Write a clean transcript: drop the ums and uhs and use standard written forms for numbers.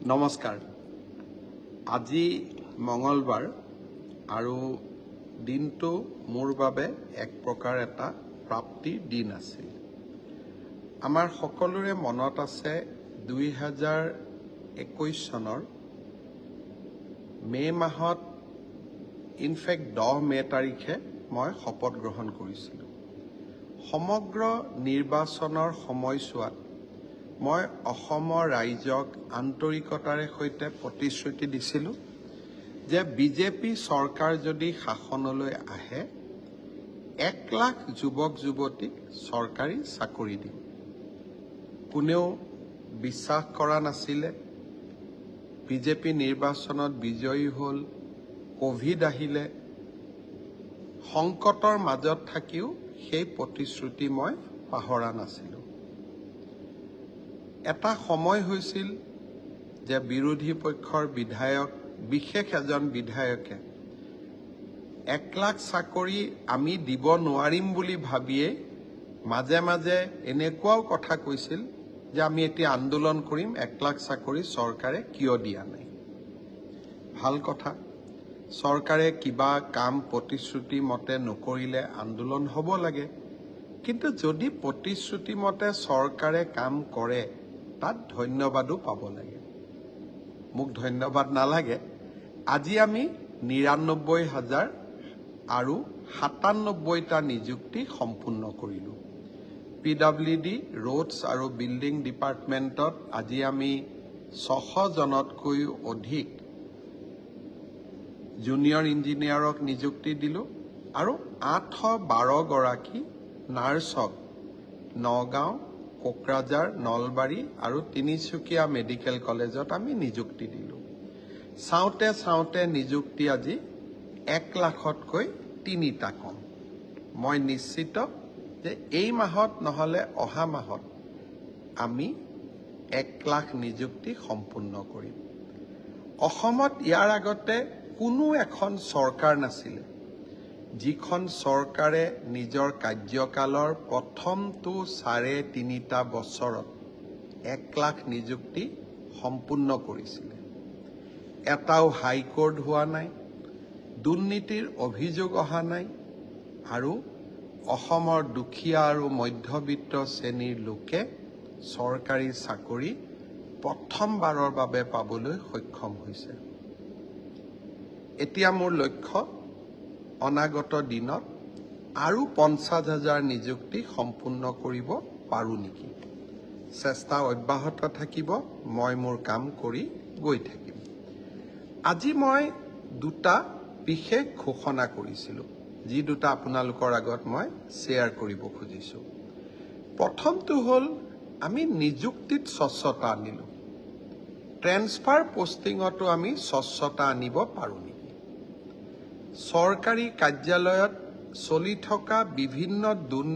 নমস্কাৰ। আজি মঙলবাৰ আৰু দিনটো মোৰ বাবে এক প্ৰকাৰ এটা প্ৰাপ্তিৰ দিন আছিল। আমাৰ সকলোৰে মনত আছে 2021 চনৰ মে' মাহত ইনফেক্ট 10 মে' তাৰিখে মই শপত গ্ৰহণ কৰিছিলোঁ। সমগ্ৰ নিৰ্বাচনৰ সময়ছোৱাত মই অসমৰ ৰাইজক আন্তৰিকতাৰে সৈতে প্ৰতিশ্ৰুতি দিছিলোঁ যে বিজেপি চৰকাৰ যদি শাসনলৈ আহে 1 লাখ যুৱক যুৱতীক চৰকাৰী চাকৰি দিম। কোনেও বিশ্বাস কৰা নাছিলে। বিজেপি নিৰ্বাচনত বিজয়ী হ'ল, কোভিড আহিলে। সংকটৰ মাজত থাকিও সেই প্ৰতিশ্ৰুতি মই পাহৰা নাছিলোঁ। এটা সময় হৈছিল যে বিৰোধী পক্ষৰ বিধায়ক, বিশেষ এজন বিধায়কে 1 লাখ চাকৰি আমি দিব নোৱাৰিম বুলি ভাবিয়ে মাজে মাজে এনেকুৱাও কথা কৈছিল যে আমি এতিয়া আন্দোলন কৰিম, 1 লাখ চাকৰি চৰকাৰে কিয় দিয়া নাই। ভাল কথা, চৰকাৰে কিবা কাম প্ৰতিশ্ৰুতি মতে নকৰিলে আন্দোলন হ'ব লাগে, কিন্তু যদি প্ৰতিশ্ৰুতি মতে চৰকাৰে কাম কৰে তাত ধন্যবাদো পাব লাগে। মোক ধন্যবাদ নালাগে। আজি আমি ৯৯,০০০ আৰু ৯৭টা নিযুক্তি সম্পূৰ্ণ কৰিলোঁ। PWD ৰোডছ আৰু বিল্ডিং ডিপাৰ্টমেণ্টত আজি আমি ৬০০ জনতকৈও অধিক জুনিয়ৰ ইঞ্জিনিয়াৰক নিযুক্তি দিলোঁ আৰু ৮১২ গৰাকী নাৰ্ছক নগাঁও, কোকৰাঝাৰ, নলবাৰী আৰু তিনিচুকীয়া মেডিকেল কলেজত আমি নিযুক্তি দিলোঁ। চাওঁতে চাওঁতে নিযুক্তি আজি 1 লাখতকৈ 3টা কম। মই নিশ্চিত যে এই মাহত নহ'লে অহা মাহত আমি 1 লাখ নিযুক্তি সম্পূৰ্ণ কৰিম। অসমত ইয়াৰ আগতে কোনো এখন চৰকাৰ নাছিলে যিখন চৰকাৰে নিজৰ কাৰ্যকালৰ প্ৰথমটো 3.5 বছৰত 1 লাখ নিযুক্তি সম্পূৰ্ণ কৰিছিলে। এটাও হাইকোৰ্ট হোৱা নাই, দুৰ্নীতিৰ অভিযোগ অহা নাই আৰু অসমৰ দুখীয়া আৰু মধ্যবিত্ত শ্ৰেণীৰ লোকে চৰকাৰী চাকৰি প্ৰথমবাৰৰ বাবে পাবলৈ সক্ষম হৈছে। এতিয়া মোৰ লক্ষ্য অনাগত দিনত আৰু 50,000 নিযুক্তি সম্পূৰ্ণ কৰিব পাৰোঁ নেকি। চেষ্টা অব্যাহত থাকিব। মই মোৰ কাম কৰি গৈ থাকিম। আজি মই 2টা বিশেষ ঘোষণা কৰিছিলোঁ, যি 2টা আপোনালোকৰ আগত মই শ্বেয়াৰ কৰিব খুজিছোঁ। প্ৰথমটো হ'ল আমি নিযুক্তিত স্বচ্ছতা আনিলোঁ। ট্ৰেন্সফাৰ পোষ্টিঙতো আমি স্বচ্ছতা আনিব পাৰোঁ নেকি। চৰকাৰী কাৰ্যালয়ত চলি থকা বিভিন্ন দুৰ্নীতি